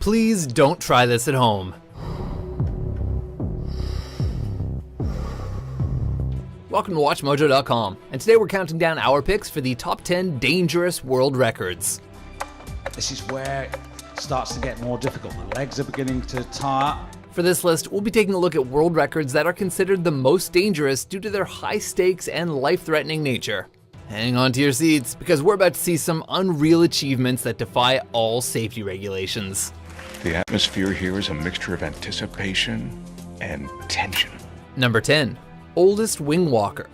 Please don't try this at home. Welcome to WatchMojo.com, and today we're counting down our picks for the top 10 dangerous world records. This is where it starts to get more difficult. The legs are beginning to tire. For this list, we'll be taking a look at world records that are considered the most dangerous due to their high stakes and life-threatening nature. Hang on to your seats, because we're about to see some unreal achievements that defy all safety regulations. The atmosphere here is a mixture of anticipation and tension. Number 10, oldest wing walker.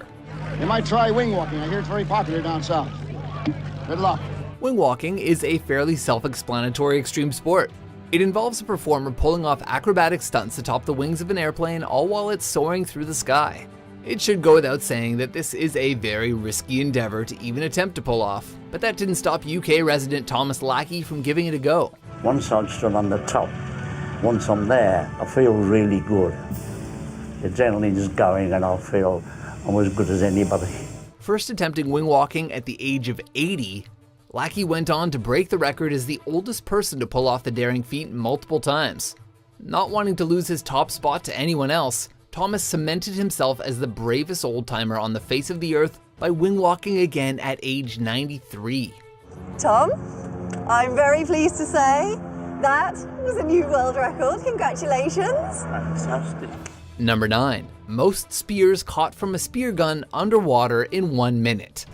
You might try wing walking. I hear it's very popular down south. Good luck. Wing walking is a fairly self-explanatory extreme sport. It involves a performer pulling off acrobatic stunts atop the wings of an airplane, all while it's soaring through the sky. It should go without saying that this is a very risky endeavor to even attempt to pull off, but that didn't stop UK resident Thomas Lackey from giving it a go. Once I stood on the top, once I'm there, I feel really good. The adrenaline's going and I feel I'm as good as anybody. First attempting wing walking at the age of 80, Lackey went on to break the record as the oldest person to pull off the daring feat multiple times. Not wanting to lose his top spot to anyone else, Thomas cemented himself as the bravest old-timer on the face of the earth by wing walking again at age 93. Tom, I'm very pleased to say that was a new world record. Congratulations. Fantastic. Number 9, most spears caught from a spear gun underwater in 1 minute.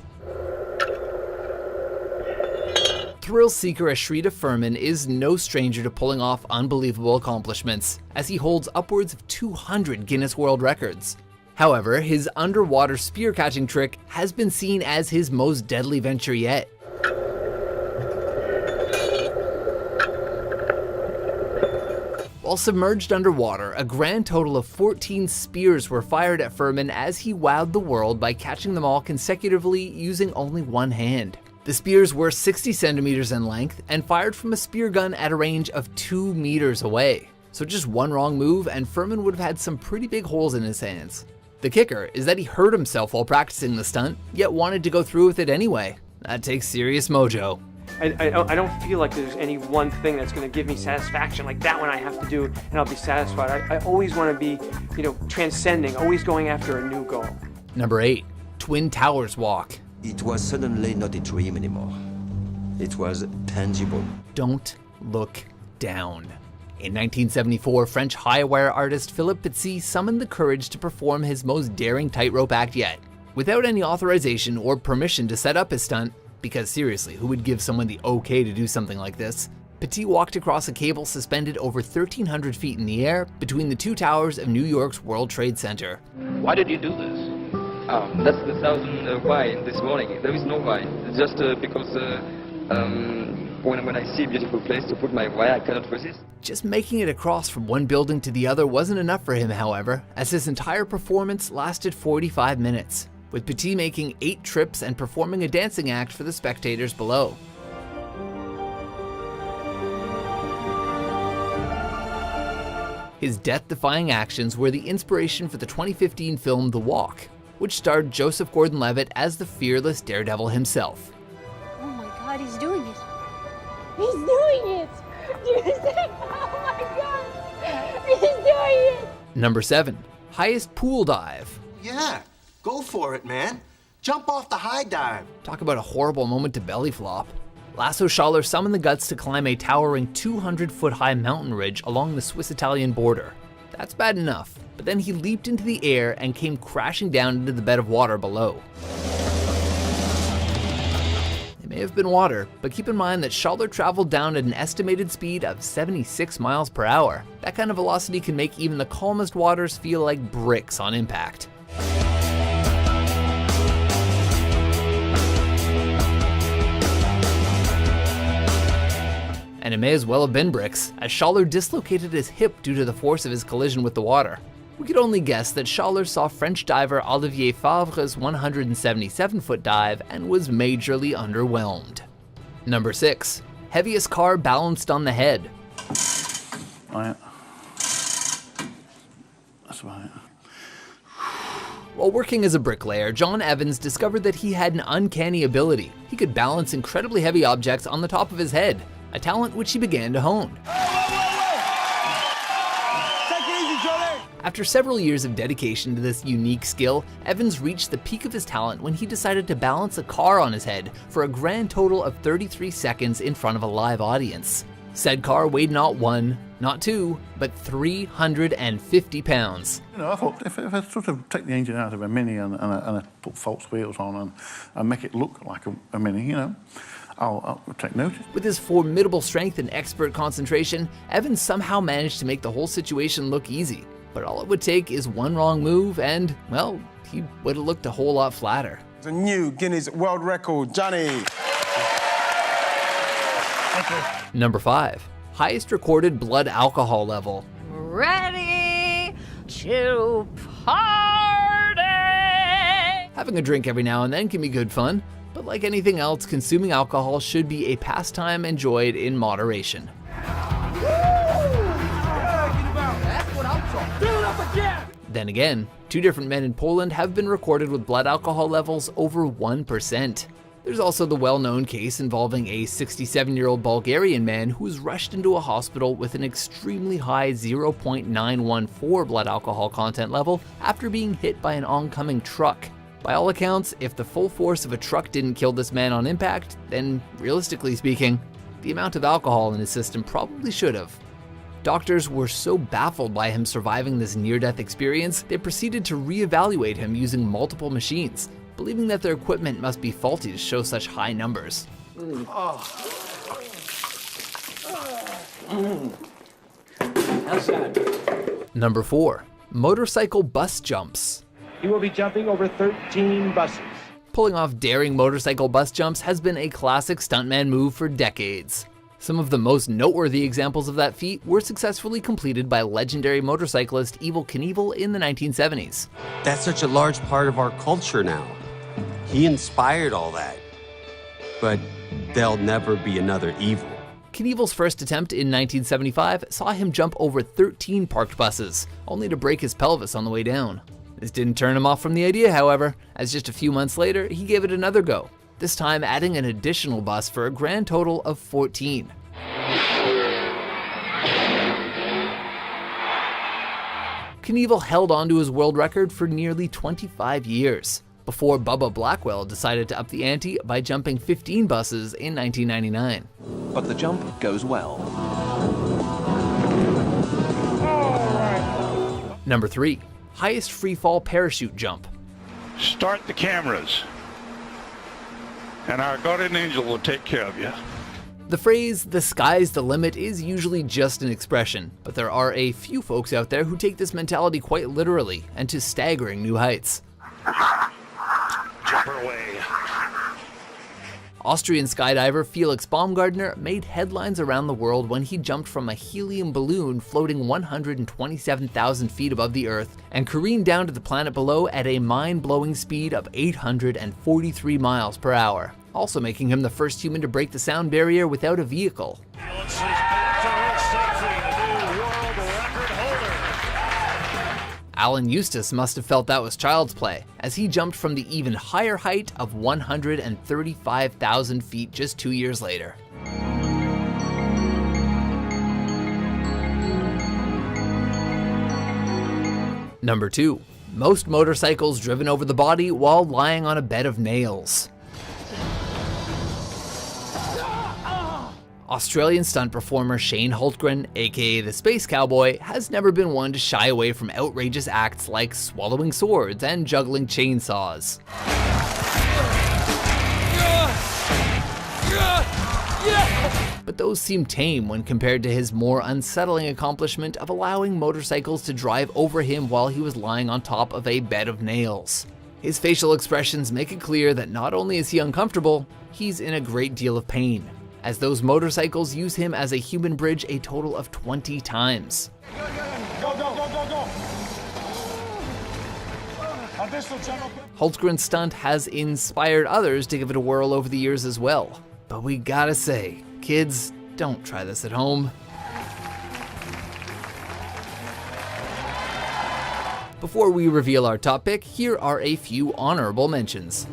Thrill seeker Ashrita Furman is no stranger to pulling off unbelievable accomplishments, as he holds upwards of 200 Guinness World Records. However, his underwater spear catching trick has been seen as his most deadly venture yet. While submerged underwater, a grand total of 14 spears were fired at Furman as he wowed the world by catching them all consecutively using only one hand. The spears were 60 centimeters in length and fired from a spear gun at a range of 2 meters away. So just one wrong move and Furman would have had some pretty big holes in his hands. The kicker is that he hurt himself while practicing the stunt, yet wanted to go through with it anyway. That takes serious mojo. I don't feel like there's any one thing that's going to give me satisfaction, like that one I have to do and I'll be satisfied. I always want to be, transcending, always going after a new goal. Number 8, Twin Towers walk. It was suddenly not a dream anymore. It was tangible. Don't look down. In 1974, French high wire artist Philippe Petit summoned the courage to perform his most daring tightrope act yet. Without any authorization or permission to set up his stunt, because seriously, who would give someone the okay to do something like this? Petit walked across a cable suspended over 1,300 feet in the air between the two towers of New York's World Trade Center. Why did you do this? That's the thousand why this morning. There is no why. It's just because when I see a beautiful place to put my why, I cannot resist. Just making it across from one building to the other wasn't enough for him, however, as his entire performance lasted 45 minutes, with Petit making 8 trips and performing a dancing act for the spectators below. His death-defying actions were the inspiration for the 2015 film The Walk, which starred Joseph Gordon-Levitt as the fearless daredevil himself. Oh my God, he's doing it. He's doing it! Oh my God! He's doing it! Number 7, highest pool dive. Yeah, go for it, man. Jump off the high dive. Talk about a horrible moment to belly flop. Lasso Schaller summoned the guts to climb a towering 200-foot-high mountain ridge along the Swiss-Italian border. That's bad enough, but then he leaped into the air and came crashing down into the bed of water below. It may have been water, but keep in mind that Schaller traveled down at an estimated speed of 76 miles per hour. That kind of velocity can make even the calmest waters feel like bricks on impact. And it may as well have been bricks, as Schaller dislocated his hip due to the force of his collision with the water. We could only guess that Schaller saw French diver Olivier Favre's 177-foot dive and was majorly underwhelmed. Number 6, heaviest car balanced on the head. Right. That's right. While working as a bricklayer, John Evans discovered that he had an uncanny ability. He could balance incredibly heavy objects on the top of his head, a talent which he began to hone. After several years of dedication to this unique skill, Evans reached the peak of his talent when he decided to balance a car on his head for a grand total of 33 seconds in front of a live audience. Said car weighed not 1, not 2, but 350 pounds. You know, I thought if I sort of take the engine out of a Mini and I put false wheels on and make it look like a Mini, you know, I'll take notice. With his formidable strength and expert concentration, Evans somehow managed to make the whole situation look easy. But all it would take is one wrong move and, well, he would have looked a whole lot flatter. It's a new Guinness World Record, Johnny. Number 5. Highest recorded blood alcohol level. Ready to party! Having a drink every now and then can be good fun, but like anything else, consuming alcohol should be a pastime enjoyed in moderation. Then again, 2 different men in Poland have been recorded with blood alcohol levels over 1%. There's also the well-known case involving a 67-year-old Bulgarian man who was rushed into a hospital with an extremely high 0.914 blood alcohol content level after being hit by an oncoming truck. By all accounts, if the full force of a truck didn't kill this man on impact, then realistically speaking, the amount of alcohol in his system probably should have. Doctors were so baffled by him surviving this near-death experience, they proceeded to reevaluate him using multiple machines, believing that their equipment must be faulty to show such high numbers. How's that? Number 4. Motorcycle bus jumps. He will be jumping over 13 buses. Pulling off daring motorcycle bus jumps has been a classic stuntman move for decades. Some of the most noteworthy examples of that feat were successfully completed by legendary motorcyclist Evel Knievel in the 1970s. That's such a large part of our culture now. He inspired all that. But there'll never be another Evel. Knievel's first attempt in 1975 saw him jump over 13 parked buses, only to break his pelvis on the way down. This didn't turn him off from the idea, however, as just a few months later, he gave it another go, this time adding an additional bus for a grand total of 14. Knievel held on to his world record for nearly 25 years, before Bubba Blackwell decided to up the ante by jumping 15 buses in 1999. But the jump goes well. Number 3. Highest freefall parachute jump. Start the cameras, and our guardian angel will take care of you. The phrase, "the sky's the limit," is usually just an expression, but there are a few folks out there who take this mentality quite literally and to staggering new heights. Jump her way. Austrian skydiver Felix Baumgartner made headlines around the world when he jumped from a helium balloon floating 127,000 feet above the Earth and careened down to the planet below at a mind-blowing speed of 843 miles per hour, also making him the first human to break the sound barrier without a vehicle. Alan Eustace must have felt that was child's play, as he jumped from the even higher height of 135,000 feet just 2 years later. Number 2. Most motorcycles driven over the body while lying on a bed of nails. Australian stunt performer Shane Hultgren, aka the Space Cowboy, has never been one to shy away from outrageous acts like swallowing swords and juggling chainsaws. But those seem tame when compared to his more unsettling accomplishment of allowing motorcycles to drive over him while he was lying on top of a bed of nails. His facial expressions make it clear that not only is he uncomfortable, he's in a great deal of pain, as those motorcycles use him as a human bridge a total of 20 times. Hultgren's stunt has inspired others to give it a whirl over the years as well. But we gotta say, kids, don't try this at home. Before we reveal our top pick, here are a few honorable mentions.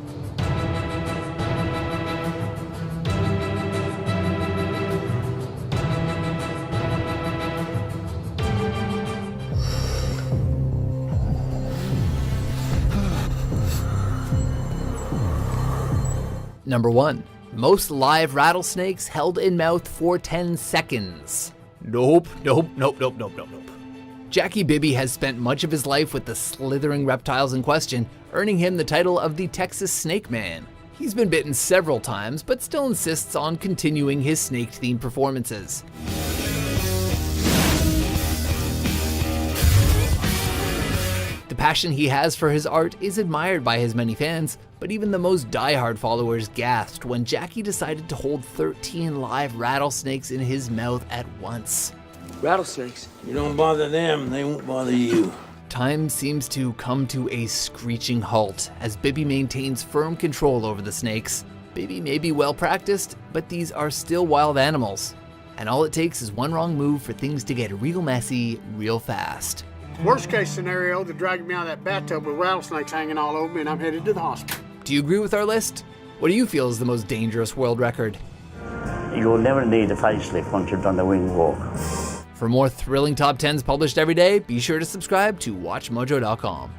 Number 1. Most live rattlesnakes held in mouth for 10 seconds. Nope. Jackie Bibby has spent much of his life with the slithering reptiles in question, earning him the title of the Texas Snake Man. He's been bitten several times, but still insists on continuing his snake-themed performances. The passion he has for his art is admired by his many fans, but even the most die-hard followers gasped when Jackie decided to hold 13 live rattlesnakes in his mouth at once. Rattlesnakes? You don't bother them, they won't bother you. Time seems to come to a screeching halt as Bibby maintains firm control over the snakes. Bibby may be well practiced, but these are still wild animals. And all it takes is one wrong move for things to get real messy real fast. Worst case scenario, they dragged me out of that bathtub with rattlesnakes hanging all over me and I'm headed to the hospital. Do you agree with our list? What do you feel is the most dangerous world record? You'll never need a facelift once you've done the wing walk. For more thrilling top 10s published every day, be sure to subscribe to WatchMojo.com.